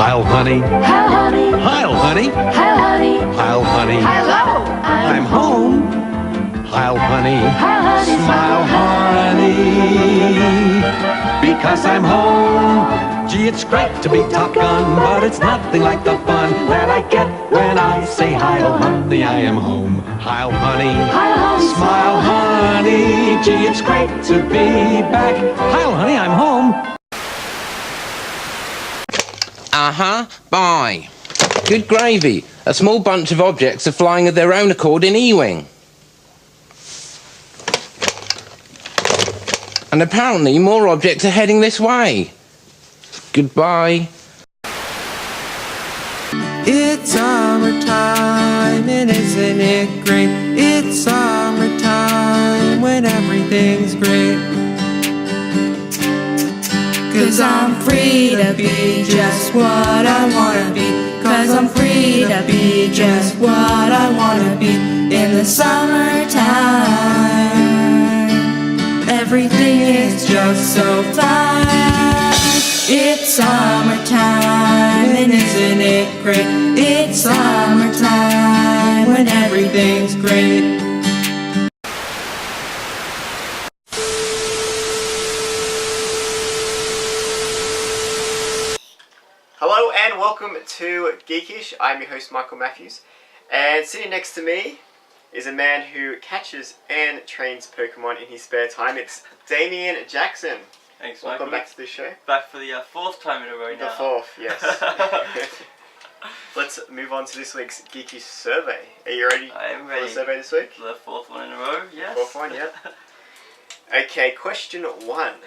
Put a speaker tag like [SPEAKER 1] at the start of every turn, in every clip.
[SPEAKER 1] Heil, honey.
[SPEAKER 2] Heil, honey.
[SPEAKER 1] Heil, honey.
[SPEAKER 2] Heil, honey.
[SPEAKER 1] Heil, honey.
[SPEAKER 2] Hello.
[SPEAKER 1] I'm home. Heil, honey.
[SPEAKER 2] Heil, honey.
[SPEAKER 1] Smile, honey. Because I'm home. Gee, it's great to be Top Gun, but it's nothing like the fun that I get when I say Heil, honey, I am home. Heil, honey.
[SPEAKER 2] Heil, honey.
[SPEAKER 1] Smile, honey. Gee, it's great to be back. Heil, honey, I'm home.
[SPEAKER 3] Bye. Good gravy. A small bunch of objects are flying of their own accord in E-Wing. And apparently more objects are heading this way. Goodbye.
[SPEAKER 4] It's summertime and isn't it great? It's summertime when everything's great. 'Cause I'm free to be just what I wanna be. 'Cause I'm free to be just what I wanna be. In the summertime, everything is just so fine. It's summertime and isn't it great? It's summertime when everything's great.
[SPEAKER 5] Hello and welcome to GEEKisH. I'm your host Michael Matthews, and sitting next to me is a man who catches and trains Pokemon in his spare time. It's Damien Jackson.
[SPEAKER 6] Thanks,
[SPEAKER 5] Welcome
[SPEAKER 6] Michael.
[SPEAKER 5] back to the show.
[SPEAKER 6] Back for the fourth time in a row now.
[SPEAKER 5] The fourth, yes. Let's move on to this week's GEEKisH Survey. Are you ready,
[SPEAKER 6] I am ready
[SPEAKER 5] for the survey this week?
[SPEAKER 6] for the fourth one in a row, yes.
[SPEAKER 5] Fourth one, yeah. Okay, question 1.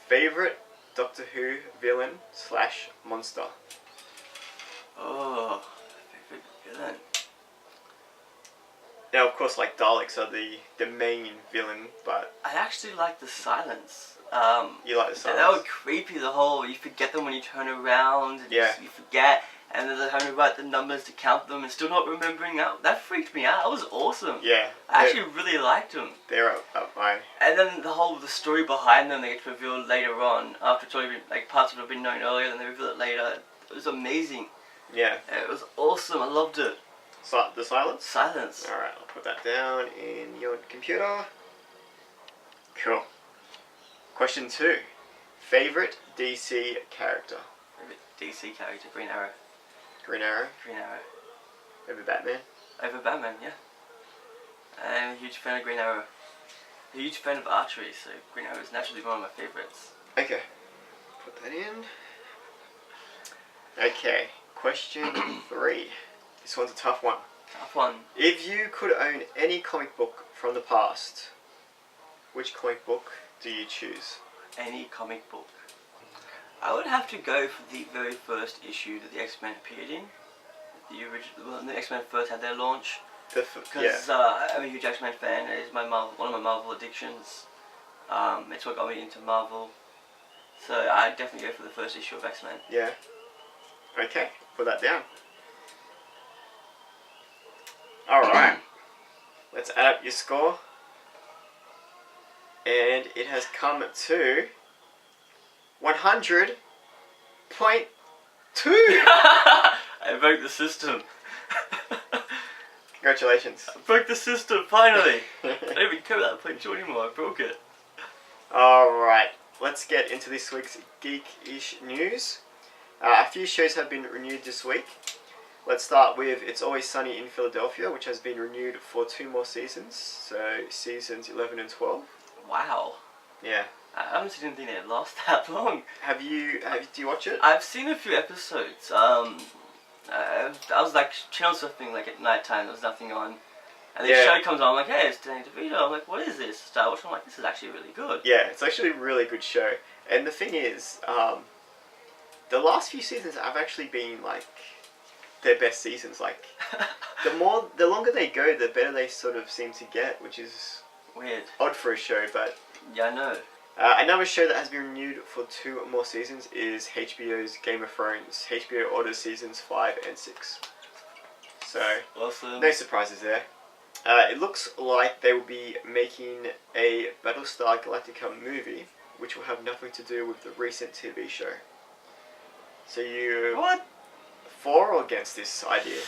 [SPEAKER 5] Favorite Doctor Who villain / monster?
[SPEAKER 6] Oh, favorite villain.
[SPEAKER 5] Now, of course, like Daleks are the main villain, but
[SPEAKER 6] I actually like the silence.
[SPEAKER 5] you like the
[SPEAKER 6] They were
[SPEAKER 5] silence.
[SPEAKER 6] creepy, the whole, you forget them when you turn around, and
[SPEAKER 5] Yeah.
[SPEAKER 6] you forget, and then they're having to write the numbers to count them and still not remembering out. That freaked me out. That was awesome.
[SPEAKER 5] Yeah,
[SPEAKER 6] I actually really liked them.
[SPEAKER 5] they're up my...
[SPEAKER 6] And then the story behind them, they get revealed later on, after it's already been, like, parts would have been known earlier, then they reveal it later. It was amazing.
[SPEAKER 5] Yeah.
[SPEAKER 6] It was awesome. I loved it.
[SPEAKER 5] The silence?
[SPEAKER 6] Silence.
[SPEAKER 5] Alright, I'll put that down in your computer. Cool. Question 2. Favorite DC character?
[SPEAKER 6] Favorite DC character, Green Arrow.
[SPEAKER 5] Green Arrow?
[SPEAKER 6] Green Arrow.
[SPEAKER 5] Over Batman?
[SPEAKER 6] Over Batman, yeah. I'm a huge fan of Green Arrow. A huge fan of archery, so Green Arrow is naturally one of my favorites.
[SPEAKER 5] Okay. Put that in. Okay. Question 3. This one's a tough one.
[SPEAKER 6] Tough one.
[SPEAKER 5] If you could own any comic book from the past, which comic book do you choose?
[SPEAKER 6] Any comic book. I would have to go for the very first issue that the X-Men appeared in. The original, when the X-Men first had their launch. Because I'm a huge X-Men fan. It is one of my Marvel addictions. It's what got me into Marvel. So I'd definitely go for the first issue of X-Men.
[SPEAKER 5] Yeah. Okay, put that down. Alright. Let's add up your score. And it has come to 100.2.
[SPEAKER 6] I broke the system.
[SPEAKER 5] Congratulations.
[SPEAKER 6] I broke the system, finally! I don't even care about that .2 anymore, I broke it.
[SPEAKER 5] Alright, let's get into this week's GEEKisH news. A few shows have been renewed this week. Let's start with It's Always Sunny in Philadelphia, which has been renewed for 2 more seasons. So seasons 11 and 12.
[SPEAKER 6] Wow.
[SPEAKER 5] Yeah.
[SPEAKER 6] I honestly didn't think it last that long.
[SPEAKER 5] Do you watch it?
[SPEAKER 6] I've seen a few episodes. I was like channel surfing like at night time, there was nothing on. And the show comes on, I'm like, hey, it's Danny DeVito. I'm like, what is this? So I watched it, I'm like, this is actually really good.
[SPEAKER 5] Yeah, it's actually a really good show. And the thing is, the last few seasons have actually been like their best seasons. Like the longer they go, the better they sort of seem to get, which is
[SPEAKER 6] weird.
[SPEAKER 5] Odd for a show, but
[SPEAKER 6] yeah, I know.
[SPEAKER 5] Another show that has been renewed for 2 more seasons is HBO's Game of Thrones. HBO orders seasons 5 and 6. So
[SPEAKER 6] awesome.
[SPEAKER 5] No surprises there. It looks like they will be making a Battlestar Galactica movie, which will have nothing to do with the recent TV show. So you
[SPEAKER 6] What?
[SPEAKER 5] for or against this idea?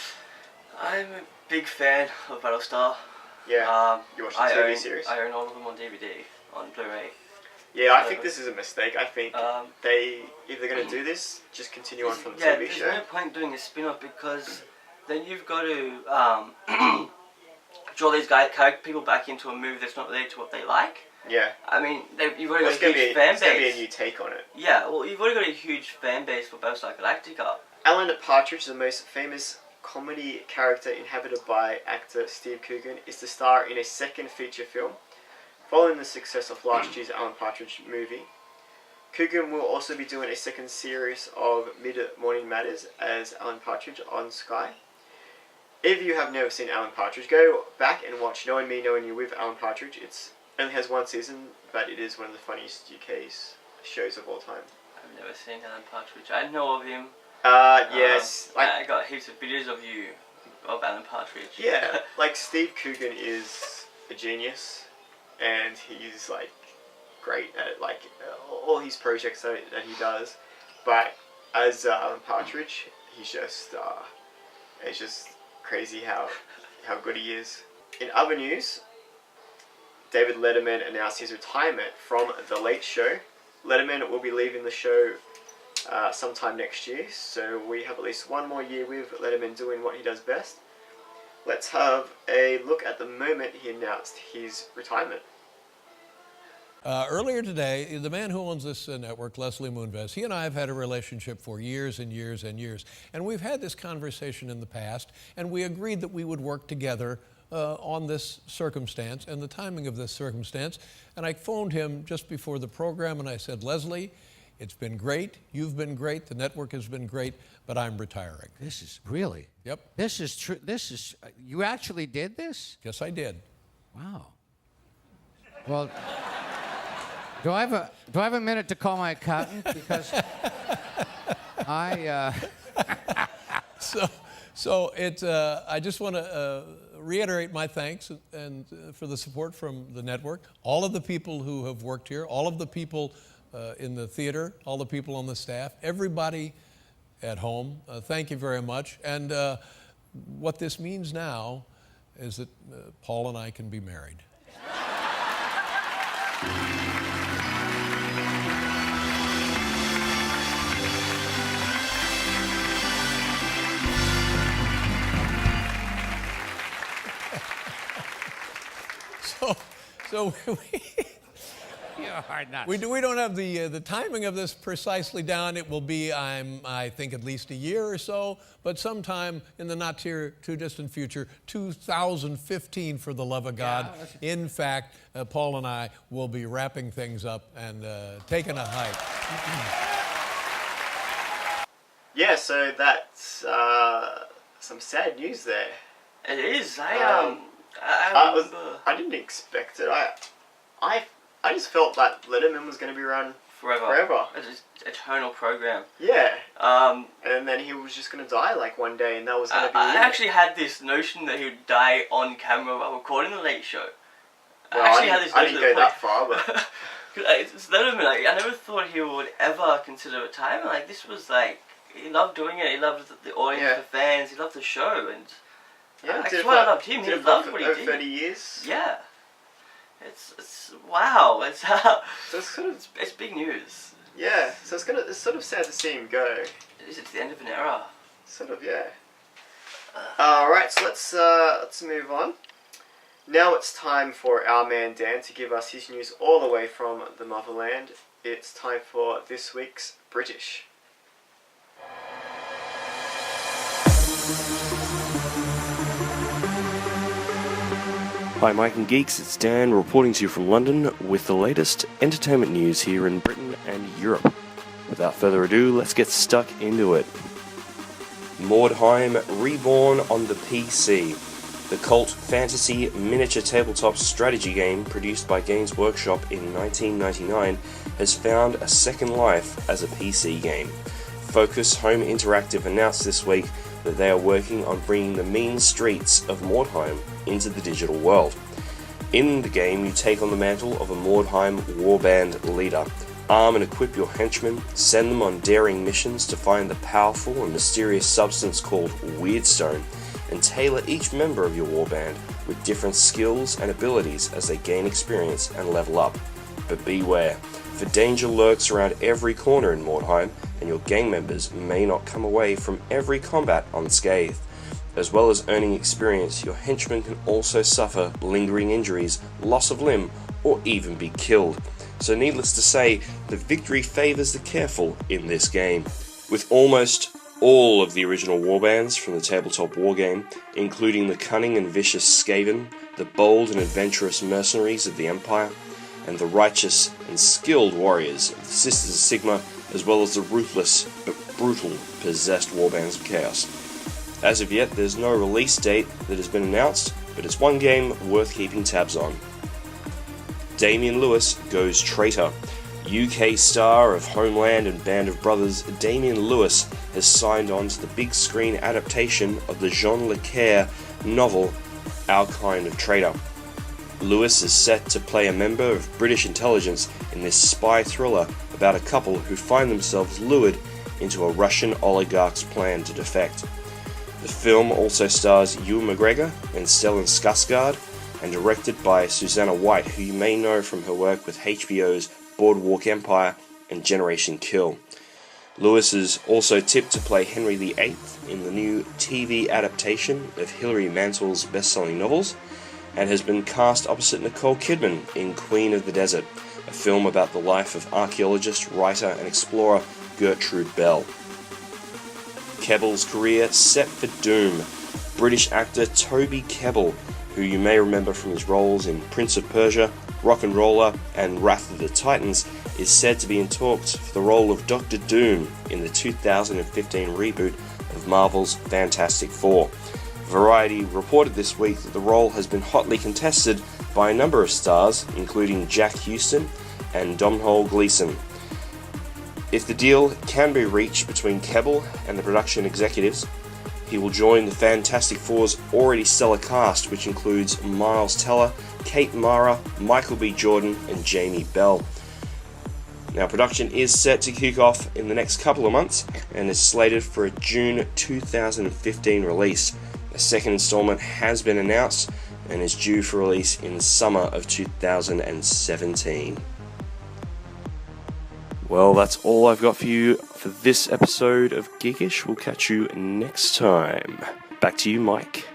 [SPEAKER 6] I'm a big fan of Battlestar.
[SPEAKER 5] Yeah. You watched the TV series?
[SPEAKER 6] I own all of them on DVD, on Blu-ray.
[SPEAKER 5] Yeah, I think this is a mistake. I think if they're going to do this, just continue on from the TV show.
[SPEAKER 6] There's no point doing a spin-off because then you've got to draw these people back into a movie that's not related to what they like.
[SPEAKER 5] Yeah.
[SPEAKER 6] I mean, you've already got a huge fan base.
[SPEAKER 5] It's going to be a new take on it.
[SPEAKER 6] Yeah, well, you've already got a huge fan base for Battlestar Galactica.
[SPEAKER 5] Alan Partridge, the most famous comedy character inhabited by actor Steve Coogan, is to star in a second feature film. Following the success of last year's Alan Partridge movie, Coogan will also be doing a second series of Mid-Morning Matters as Alan Partridge on Sky. If you have never seen Alan Partridge, go back and watch Knowing Me, Knowing You with Alan Partridge. It only has one season, but it is one of the funniest UK's shows of all time.
[SPEAKER 6] I've never seen Alan Partridge. I know of him.
[SPEAKER 5] Yes.
[SPEAKER 6] I got heaps of videos of Alan Partridge.
[SPEAKER 5] Yeah, like Steve Coogan is a genius, and he's like great at like all his projects that he does. But as Alan Partridge, he's just it's just crazy how good he is. In other news, David Letterman announced his retirement from The Late Show. Letterman will be leaving the show sometime next year, so we have at least one more year with Letterman doing what he does best. Let's have a look at the moment he announced his retirement.
[SPEAKER 7] Earlier today, the man who owns this network, Leslie Moonves, he and I have had a relationship for years and years and years. And we've had this conversation in the past, and we agreed that we would work together on this circumstance and the timing of this circumstance. And I phoned him just before the program, and I said, Leslie, it's been great. You've been great. The network has been great, but I'm retiring.
[SPEAKER 8] This is really?
[SPEAKER 7] Yep.
[SPEAKER 8] This is true. This is, you actually did this?
[SPEAKER 7] Yes, I did.
[SPEAKER 8] Wow. Well, do I have a minute to call my accountant? Because
[SPEAKER 7] So it's, I just want to reiterate my thanks and for the support from the network, all of the people who have worked here, all of the people in the theater, all the people on the staff, everybody at home. Thank you very much. And what this means now is that Paul and I can be married. So we don't have the timing of this precisely down. It will be, I think, at least a year or so, but sometime in the not too distant future, 2015, for the love of God. Yeah, in fact, Paul and I will be wrapping things up and taking a hike.
[SPEAKER 5] Yeah, so that's some sad news there.
[SPEAKER 6] It is.
[SPEAKER 5] I didn't expect it. I just felt that Letterman was going to be around forever.
[SPEAKER 6] It's an eternal program.
[SPEAKER 5] Yeah. And then he was just going to die like one day, and that was going to be
[SPEAKER 6] I actually had this notion that he would die on camera while recording the Late Show.
[SPEAKER 5] Well, I didn't go that far, but
[SPEAKER 6] it's Letterman. I never thought he would ever consider retirement. Like, this was like, he loved doing it. He loved the audience, the fans. He loved the show, and that's why I loved him. He loved what he did.
[SPEAKER 5] 30 years.
[SPEAKER 6] Yeah. It's wow. It's
[SPEAKER 5] so
[SPEAKER 6] it's big news.
[SPEAKER 5] Yeah. So it's sort of sad to see him go.
[SPEAKER 6] It's the end of an era.
[SPEAKER 5] Sort of, yeah. All right. So let's move on. Now it's time for our man Dan to give us his news all the way from the motherland. It's time for this week's British.
[SPEAKER 9] Hi Mike and Geeks, it's Dan reporting to you from London with the latest entertainment news here in Britain and Europe. Without further ado, let's get stuck into it. Mordheim reborn on the PC. The cult fantasy miniature tabletop strategy game produced by Games Workshop in 1999 has found a second life as a PC game. Focus Home Interactive announced this week that they are working on bringing the mean streets of Mordheim into the digital world. In the game, you take on the mantle of a Mordheim warband leader. Arm and equip your henchmen, send them on daring missions to find the powerful and mysterious substance called Weirdstone, and tailor each member of your warband with different skills and abilities as they gain experience and level up. But beware, for danger lurks around every corner in Mordheim, and your gang members may not come away from every combat unscathed. As well as earning experience, your henchmen can also suffer lingering injuries, loss of limb, or even be killed. So needless to say, the victory favours the careful in this game. With almost all of the original warbands from the tabletop wargame, including the cunning and vicious Skaven, the bold and adventurous mercenaries of the Empire, and the righteous and skilled warriors of the Sisters of Sigma, as well as the ruthless but brutal possessed warbands of Chaos. As of yet, there's no release date that has been announced, but it's one game worth keeping tabs on. Damien Lewis goes traitor. UK star of Homeland and Band of Brothers, Damien Lewis has signed on to the big screen adaptation of the Jean Le Carre novel Our Kind of Traitor. Lewis is set to play a member of British intelligence in this spy thriller about a couple who find themselves lured into a Russian oligarch's plan to defect. The film also stars Ewan McGregor and Stellan Skarsgård, and directed by Susanna White, who you may know from her work with HBO's Boardwalk Empire and Generation Kill. Lewis is also tipped to play Henry VIII in the new TV adaptation of Hilary Mantel's best-selling novels, and has been cast opposite Nicole Kidman in Queen of the Desert, a film about the life of archaeologist, writer and explorer Gertrude Bell. Kebbell's career set for doom. British actor Toby Kebbell, who you may remember from his roles in Prince of Persia, Rock and Roller and Wrath of the Titans, is said to be in talks for the role of Doctor Doom in the 2015 reboot of Marvel's Fantastic Four. Variety reported this week that the role has been hotly contested by a number of stars, including Jack Huston and Domhnall Gleeson. If the deal can be reached between Kebbell and the production executives, he will join the Fantastic Four's already stellar cast, which includes Miles Teller, Kate Mara, Michael B. Jordan, and Jamie Bell. Now, production is set to kick off in the next couple of months and is slated for a June 2015 release. A second installment has been announced and is due for release in the summer of 2017. Well, that's all I've got for you for this episode of GEEKisH. We'll catch you next time. Back to you, Mike.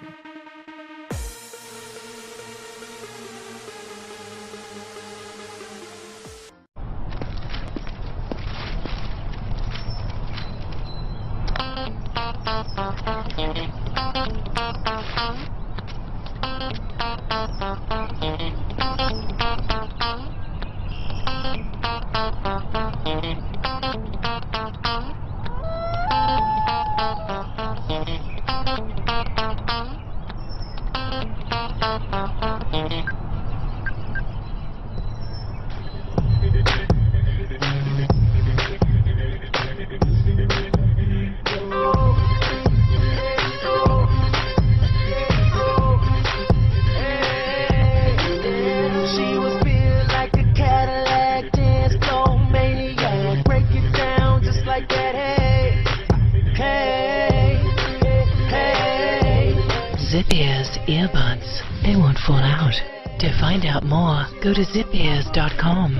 [SPEAKER 2] Go to zipears.com.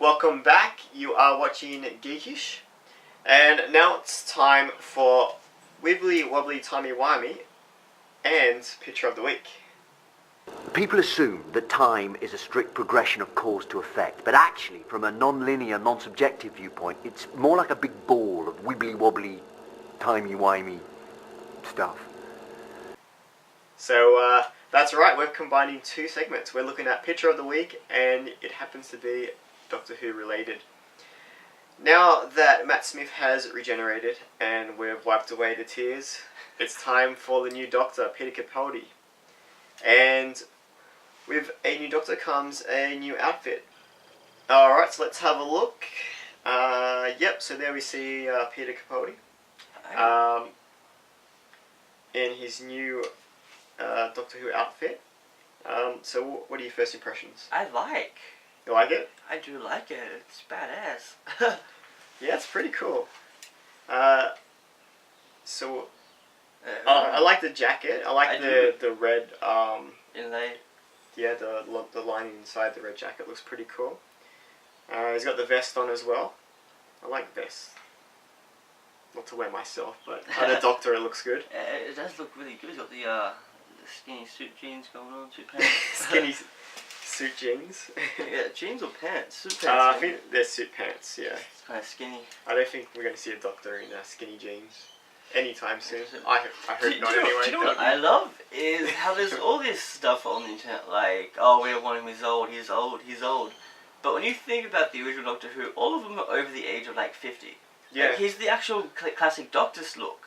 [SPEAKER 5] Welcome back. You are watching GEEKisH, and now it's time for Wibbly Wobbly Timey Wimey and Picture of the Week.
[SPEAKER 10] People assume that time is a strict progression of cause to effect, but actually, from a non-linear, non-subjective viewpoint, it's more like a big ball of wibbly wobbly, timey-wimey stuff.
[SPEAKER 5] So that's right, we're combining two segments. We're looking at Picture of the Week, and it happens to be Doctor Who related. Now that Matt Smith has regenerated and we've wiped away the tears, it's time for the new Doctor, Peter Capaldi. And with a new Doctor comes a new outfit. Alright, so let's have a look. Yep, so there we see Peter Capaldi in his new Doctor Who outfit. So what are your first impressions?
[SPEAKER 6] I like.
[SPEAKER 5] You like it?
[SPEAKER 6] I do like it. It's badass.
[SPEAKER 5] Yeah, it's pretty cool. I like the jacket. I like the red.
[SPEAKER 6] Inlay.
[SPEAKER 5] Yeah, the lining inside the red jacket looks pretty cool. He's got the vest on as well. I like vests. Not to wear myself, but as a doctor, it looks good.
[SPEAKER 6] It does look really good. He's got the skinny suit jeans going on, suit pants.
[SPEAKER 5] Skinny suit jeans.
[SPEAKER 6] Yeah, jeans or pants? Suit pants.
[SPEAKER 5] I think they're suit pants. Yeah.
[SPEAKER 6] It's kind of skinny.
[SPEAKER 5] I don't think we're going to see a doctor in skinny jeans anytime soon. I hope not anyway.
[SPEAKER 6] Do you know what I love is how there's all this stuff on the internet like, oh, we don't want him, he's old. But when you think about the original Doctor Who, all of them are over the age of like 50.
[SPEAKER 5] Yeah.
[SPEAKER 6] Like, he's the actual classic Doctor's look.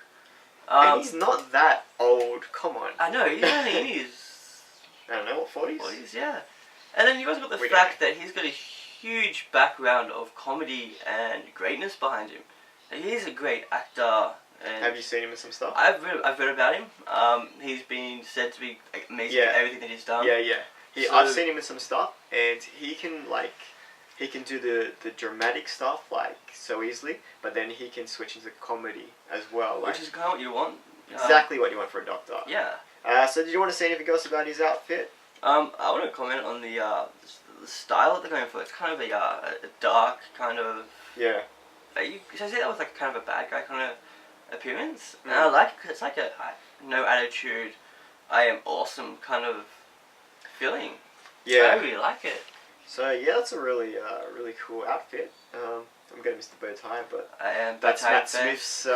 [SPEAKER 5] And he's not that old, come on.
[SPEAKER 6] I know, he's only in his...
[SPEAKER 5] I don't know, what, 40s?
[SPEAKER 6] 40s, yeah. And then you've also got the fact that he's got a huge background of comedy and greatness behind him. Like, he's a great actor. And
[SPEAKER 5] have you seen him in some stuff?
[SPEAKER 6] I've read about him. He's been said to be amazing at everything that he's done.
[SPEAKER 5] Yeah. I've seen him in some stuff, and he can do the dramatic stuff like so easily, but then he can switch into comedy as well. Like,
[SPEAKER 6] which is kind of what you want.
[SPEAKER 5] Exactly what you want for a doctor.
[SPEAKER 6] Yeah.
[SPEAKER 5] So did you want to say anything else about his outfit?
[SPEAKER 6] I want to comment on the style that they're going for. It's kind of a dark kind of...
[SPEAKER 5] Yeah.
[SPEAKER 6] Should I say that was like kind of a bad guy kind of appearance? And I like it because it's like a no attitude, I am awesome kind of feeling.
[SPEAKER 5] Yeah.
[SPEAKER 6] I really like it.
[SPEAKER 5] So yeah, that's a really cool outfit. I'm gonna miss the bow tie, but
[SPEAKER 6] that's
[SPEAKER 5] Matt Smith's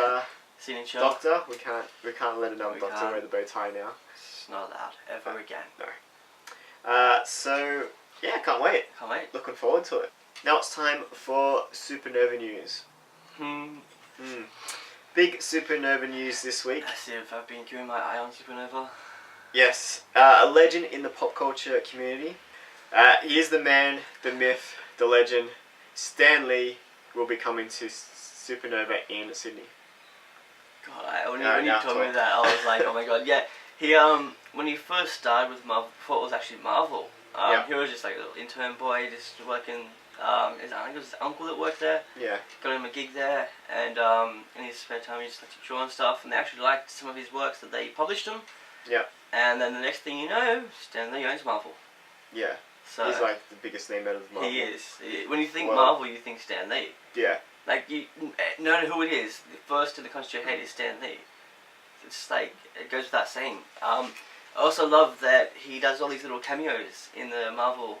[SPEAKER 6] signature.
[SPEAKER 5] Doctor. We can't let another doctor wear the bow tie now.
[SPEAKER 6] It's not allowed ever again.
[SPEAKER 5] No. So yeah, can't wait.
[SPEAKER 6] Can't wait.
[SPEAKER 5] Looking forward to it. Now it's time for Supanova news. Big Supanova news this week.
[SPEAKER 6] As if I've been keeping my eye on Supanova.
[SPEAKER 5] Yes, a legend in the pop culture community. He is the man, the myth, the legend. Stan Lee will be coming to Supanova in Sydney.
[SPEAKER 6] God, when you told me that, I was like, oh my god, yeah. He when he first started with Marvel, before it was actually Marvel, he was just like a little intern boy, just working. I think it was his uncle that worked there.
[SPEAKER 5] Yeah.
[SPEAKER 6] Got him a gig there, and in his spare time he just liked to draw and stuff. And they actually liked some of his works that they published him.
[SPEAKER 5] Yeah.
[SPEAKER 6] And then the next thing you know, Stan Lee owns Marvel.
[SPEAKER 5] Yeah.
[SPEAKER 6] So
[SPEAKER 5] he's like the biggest name out of Marvel.
[SPEAKER 6] He is. When you think Marvel, you think Stan Lee.
[SPEAKER 5] Yeah.
[SPEAKER 6] Like no matter who it is, the first thing that comes to your head is Stan Lee. It's like it goes without saying. I also love that he does all these little cameos in the Marvel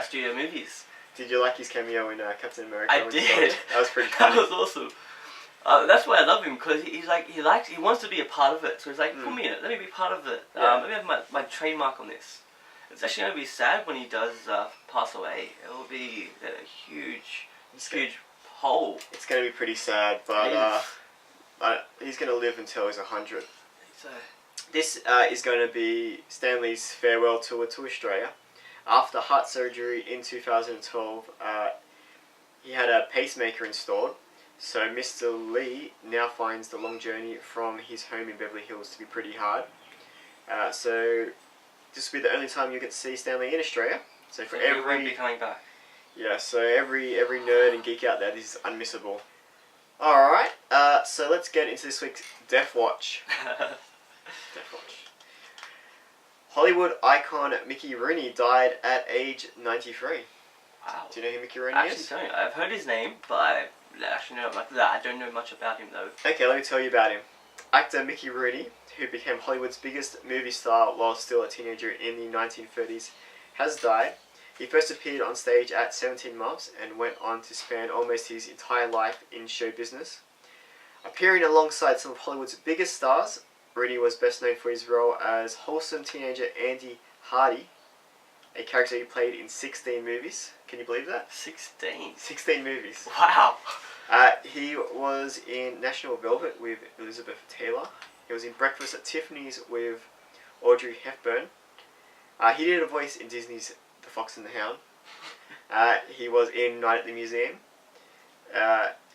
[SPEAKER 6] studio movies.
[SPEAKER 5] Did you like his cameo in Captain America?
[SPEAKER 6] I did.
[SPEAKER 5] That was pretty funny.
[SPEAKER 6] That was awesome. That's why I love him, because he wants to be a part of it. So he's like, put me in it. Let me be part of it. Let me have my trademark on this. It's actually going to be sad when he does pass away. It will be a huge hole. It's
[SPEAKER 5] going to be pretty sad, but he's going to live until he's 100.
[SPEAKER 6] So
[SPEAKER 5] this is going to be Stan Lee's farewell tour to Australia. After heart surgery in 2012, he had a pacemaker installed. So Mr. Lee now finds the long journey from his home in Beverly Hills to be pretty hard. So this will be the only time you get to see Stan Lee in Australia. So for
[SPEAKER 6] he won't be coming back.
[SPEAKER 5] Yeah, so every nerd and geek out there, this is unmissable. Alright, so let's get into this week's Death Watch. Death Watch. Hollywood icon Mickey Rooney died at age 93.
[SPEAKER 6] Wow.
[SPEAKER 5] Do you know who Mickey Rooney is?
[SPEAKER 6] I don't. I've heard his name, but I don't know much about him though.
[SPEAKER 5] Okay, let me tell you about him. Actor Mickey Rooney, who became Hollywood's biggest movie star while still a teenager in the 1930s, has died. He first appeared on stage at 17 months and went on to span almost his entire life in show business. Appearing alongside some of Hollywood's biggest stars, Rooney was best known for his role as wholesome teenager Andy Hardy, a character he played in 16 movies. Can you believe that?
[SPEAKER 6] 16?
[SPEAKER 5] 16 movies.
[SPEAKER 6] Wow!
[SPEAKER 5] He was in National Velvet with Elizabeth Taylor. He was in Breakfast at Tiffany's with Audrey Hepburn. He did a voice in Disney's The Fox and the Hound. He was in Night at the Museum.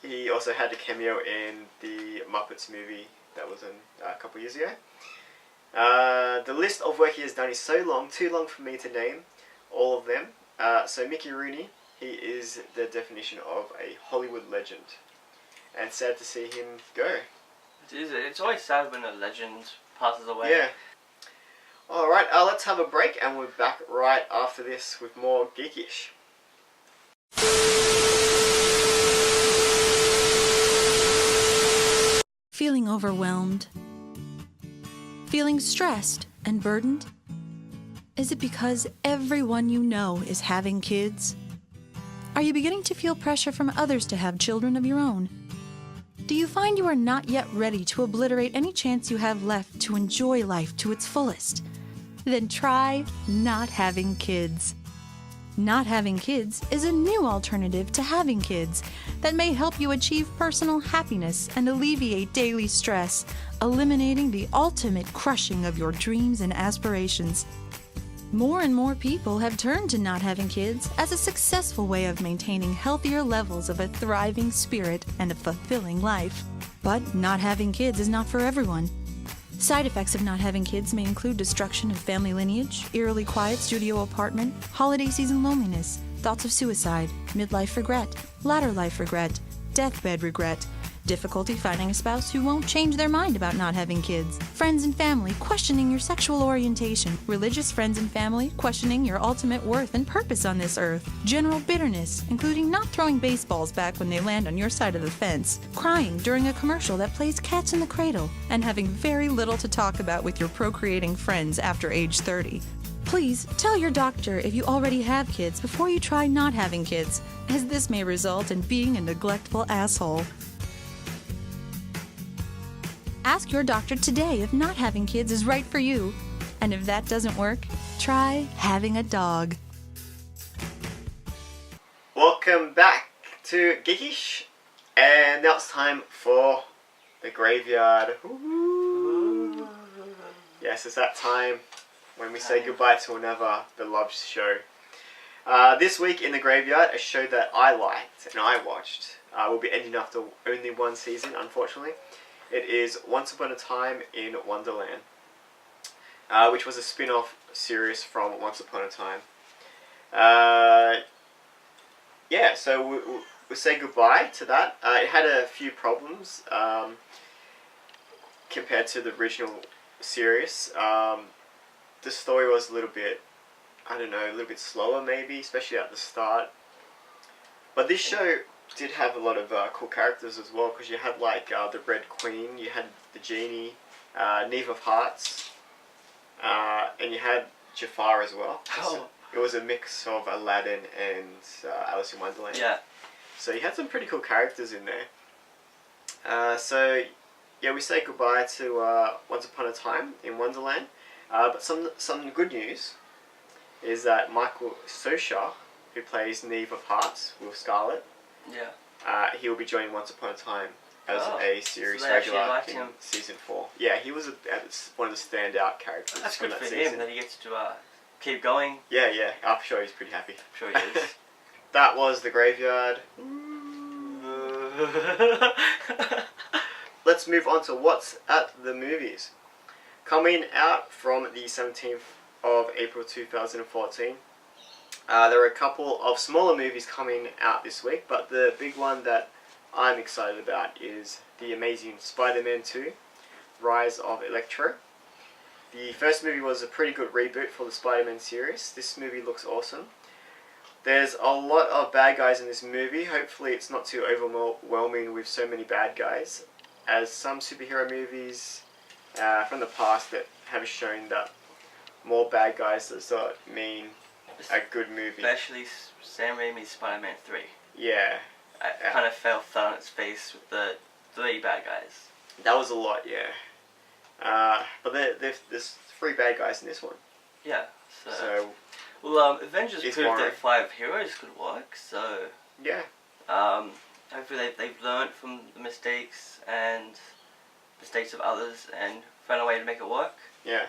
[SPEAKER 5] He also had a cameo in the Muppets movie that was in a couple years ago. The list of work he has done is so long, too long for me to name all of them. So Mickey Rooney, he is the definition of a Hollywood legend. And sad to see him go.
[SPEAKER 6] It is. It's always sad when a legend passes away.
[SPEAKER 5] Yeah. Alright, let's have a break and we're back right after this with more GEEKisH.
[SPEAKER 11] Feeling overwhelmed? Feeling stressed and burdened? Is it because everyone you know is having kids? Are you beginning to feel pressure from others to have children of your own? Do you find you are not yet ready to obliterate any chance you have left to enjoy life to its fullest? Then try not having kids. Not having kids is a new alternative to having kids that may help you achieve personal happiness and alleviate daily stress, eliminating the ultimate crushing of your dreams and aspirations. More and more people have turned to not having kids as a successful way of maintaining healthier levels of a thriving spirit and a fulfilling life. But not having kids is not for everyone. Side effects of not having kids may include destruction of family lineage, eerily quiet studio apartment, holiday season loneliness, thoughts of suicide, midlife regret, latter life regret, deathbed regret, difficulty finding a spouse who won't change their mind about not having kids, friends and family questioning your sexual orientation, religious friends and family questioning your ultimate worth and purpose on this earth, general bitterness, including not throwing baseballs back when they land on your side of the fence, crying during a commercial that plays Cats in the Cradle, and having very little to talk about with your procreating friends after age 30. Please tell your doctor if you already have kids before you try not having kids, as this may result in being a neglectful asshole. Ask your doctor today if not having kids is right for you. And if that doesn't work, try having a dog.
[SPEAKER 5] Welcome back to GEEKisH. And now it's time for the graveyard. Ooh. Yes, it's that time when we say goodbye to another beloved show. This week in the graveyard, a show that I liked and I watched will be ending after only one season, unfortunately. It is Once Upon a Time in Wonderland, which was a spin-off series from Once Upon a Time. Yeah, so we'll say goodbye to that. It had a few problems compared to the original series. The story was a little bit, I don't know, a little bit slower maybe, especially at the start. But this show did have a lot of cool characters as well, because you had like the Red Queen, you had the Genie, Knave of Hearts, and you had Jafar as well.
[SPEAKER 6] Oh.
[SPEAKER 5] It was a mix of Aladdin and Alice in Wonderland.
[SPEAKER 6] Yeah.
[SPEAKER 5] So you had some pretty cool characters in there. So yeah, we say goodbye to Once Upon a Time in Wonderland. But some good news is that Michael Socha, who plays Knave of Hearts with Scarlet,
[SPEAKER 6] yeah,
[SPEAKER 5] he will be joining Once Upon a Time as a series
[SPEAKER 6] so
[SPEAKER 5] regular in season 4. Yeah, he was one of the standout characters.
[SPEAKER 6] That's good
[SPEAKER 5] from
[SPEAKER 6] for
[SPEAKER 5] that
[SPEAKER 6] him
[SPEAKER 5] season.
[SPEAKER 6] that he gets to keep going.
[SPEAKER 5] Yeah, I'm sure he's pretty happy.
[SPEAKER 6] I'm sure he is.
[SPEAKER 5] That was the graveyard. Let's move on to what's at the movies. Coming out from the 17th of April 2014. There are a couple of smaller movies coming out this week, but the big one that I'm excited about is The Amazing Spider-Man 2, Rise of Electro. The first movie was a pretty good reboot for the Spider-Man series. This movie looks awesome. There's a lot of bad guys in this movie. Hopefully it's not too overwhelming with so many bad guys, as some superhero movies from the past that have shown that more bad guys does not mean a good movie.
[SPEAKER 6] Especially Sam Raimi's Spider-Man 3.
[SPEAKER 5] Yeah.
[SPEAKER 6] It kind of fell flat on its face with the 3 bad guys.
[SPEAKER 5] That was a lot, yeah. But there's 3 bad guys in this one.
[SPEAKER 6] Yeah.
[SPEAKER 5] So
[SPEAKER 6] well, Avengers proved that 5 heroes could work, so...
[SPEAKER 5] Yeah.
[SPEAKER 6] Hopefully they've learned from the mistakes of others and found a way to make it work.
[SPEAKER 5] Yeah.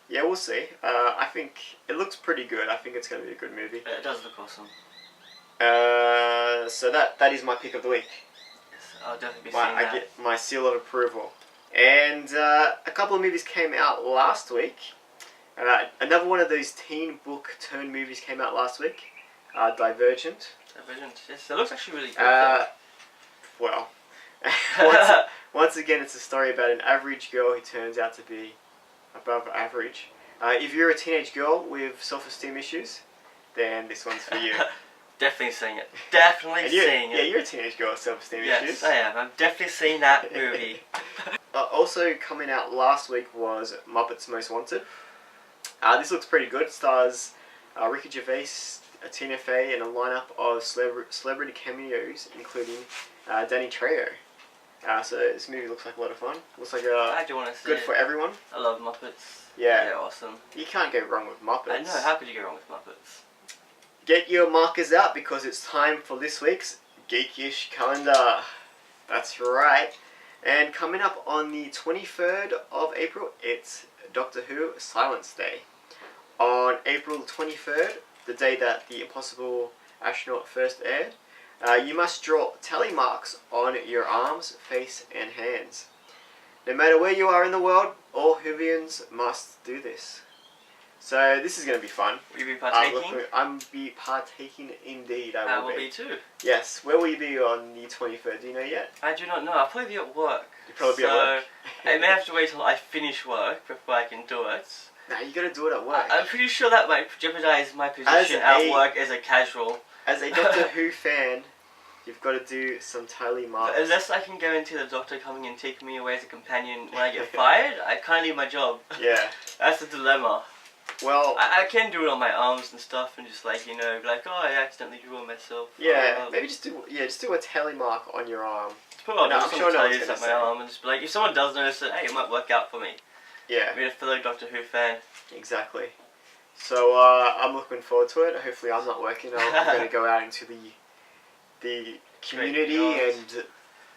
[SPEAKER 5] Yeah, we'll see. I think it looks pretty good. I think it's going to be a good movie.
[SPEAKER 6] It does look awesome.
[SPEAKER 5] So that is my pick of the week.
[SPEAKER 6] Yes, I'll definitely be seeing that.
[SPEAKER 5] I get my seal of approval. And a couple of movies came out last week. Another one of those teen book turned movies came out last week. Divergent.
[SPEAKER 6] Divergent, yes, that looks actually really good.
[SPEAKER 5] Well, once again, it's a story about an average girl who turns out to be above average. If you're a teenage girl with self-esteem issues, then this one's for you.
[SPEAKER 6] Definitely seeing it. Definitely seeing it.
[SPEAKER 5] Yeah, you're a teenage girl with self-esteem issues.
[SPEAKER 6] Yes, I am. I've definitely seen that movie.
[SPEAKER 5] Also coming out last week was Muppets Most Wanted. This looks pretty good. It stars Ricky Gervais, Tina Fey, and a lineup of celebrity cameos, including Danny Trejo. So this movie looks like a lot of fun. Looks like
[SPEAKER 6] I do want to see
[SPEAKER 5] good
[SPEAKER 6] it.
[SPEAKER 5] For everyone.
[SPEAKER 6] I love Muppets.
[SPEAKER 5] Yeah.
[SPEAKER 6] They're awesome.
[SPEAKER 5] You can't go wrong with Muppets.
[SPEAKER 6] I know, how could you go wrong with Muppets?
[SPEAKER 5] Get your markers out because it's time for this week's GEEKisH Calendar. That's right. And coming up on the 23rd of April, it's Doctor Who Silence Day. On April 23rd, the day that the Impossible Astronaut first aired, you must draw tally marks on your arms, face and hands. No matter where you are in the world, all Whovians must do this. So this is going to be fun.
[SPEAKER 6] Will you be partaking?
[SPEAKER 5] I'm be partaking indeed. I will
[SPEAKER 6] be too.
[SPEAKER 5] Yes. Where will you be on the 23rd? Do you know yet?
[SPEAKER 6] I do not know. I'll probably be at work.
[SPEAKER 5] You'll probably be at work?
[SPEAKER 6] I may have to wait till I finish work before I can do it.
[SPEAKER 5] No, you got to do it at work.
[SPEAKER 6] I'm pretty sure that might jeopardize my position at work as a casual.
[SPEAKER 5] As a Doctor Who fan, you've got to do some tally marks.
[SPEAKER 6] But unless I can guarantee the Doctor coming and taking me away as a companion when I get fired, I can't leave my job.
[SPEAKER 5] Yeah.
[SPEAKER 6] That's the dilemma.
[SPEAKER 5] Well,
[SPEAKER 6] I can do it on my arms and stuff, and just be like, oh, I accidentally drew on myself.
[SPEAKER 5] Yeah, maybe just do a tally mark on your arm.
[SPEAKER 6] Put on some tallies at my arm, and just be like, if someone does notice it, hey, it might work out for me.
[SPEAKER 5] Yeah.
[SPEAKER 6] Being a fellow Doctor Who fan.
[SPEAKER 5] Exactly. So I'm looking forward to it. Hopefully, I'm not working. I'm going to go out into the community and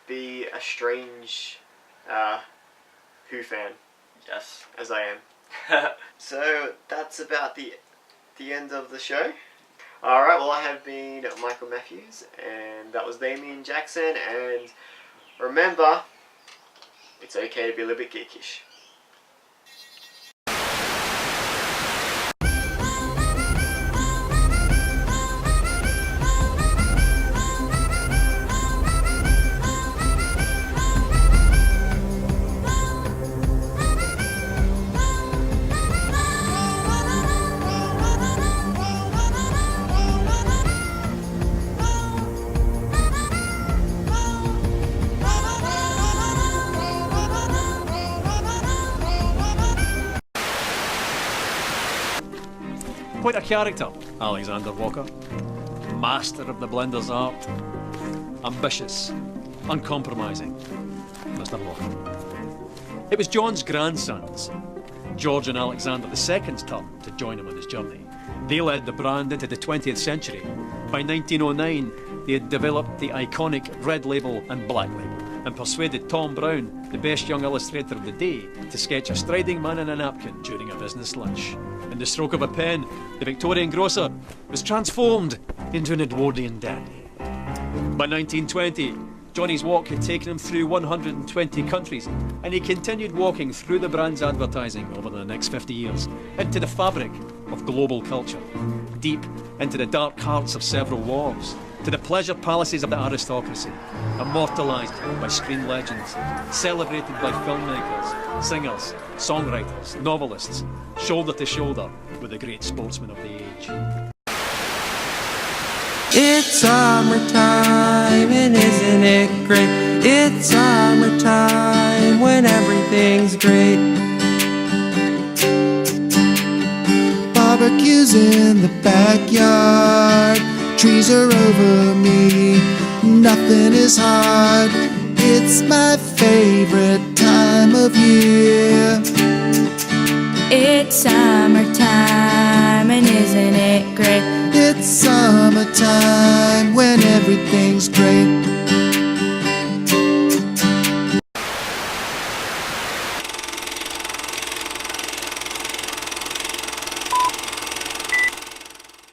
[SPEAKER 5] be a strange Who fan.
[SPEAKER 6] Yes.
[SPEAKER 5] As I am. So that's about the end of the show. Alright, well I have been Michael Matthews and that was Damien Jackson, and remember, it's okay to be a little bit geekish.
[SPEAKER 12] Quite a character, Alexander Walker. Master of the blender's art. Ambitious, uncompromising, Mr. Walker. It was John's grandsons, George and Alexander II's turn to join him on his journey. They led the brand into the 20th century. By 1909, they had developed the iconic red label and black label, and persuaded Tom Brown, the best young illustrator of the day, to sketch a striding man in a napkin during a business lunch. In the stroke of a pen, the Victorian grocer was transformed into an Edwardian dandy. By 1920, Johnny's walk had taken him through 120 countries, and he continued walking through the brand's advertising over the next 50 years, into the fabric of global culture, deep into the dark hearts of several wars, to the pleasure palaces of the aristocracy, immortalised by screen legends, celebrated by filmmakers, singers, songwriters, novelists, shoulder to shoulder with the great sportsmen of the age.
[SPEAKER 4] It's summertime and isn't it great? It's summertime when everything's great. Barbecues in the backyard, trees are over me, nothing is hard. It's my favorite time of year.
[SPEAKER 13] It's summertime and isn't it great?
[SPEAKER 4] It's summertime when everything's great.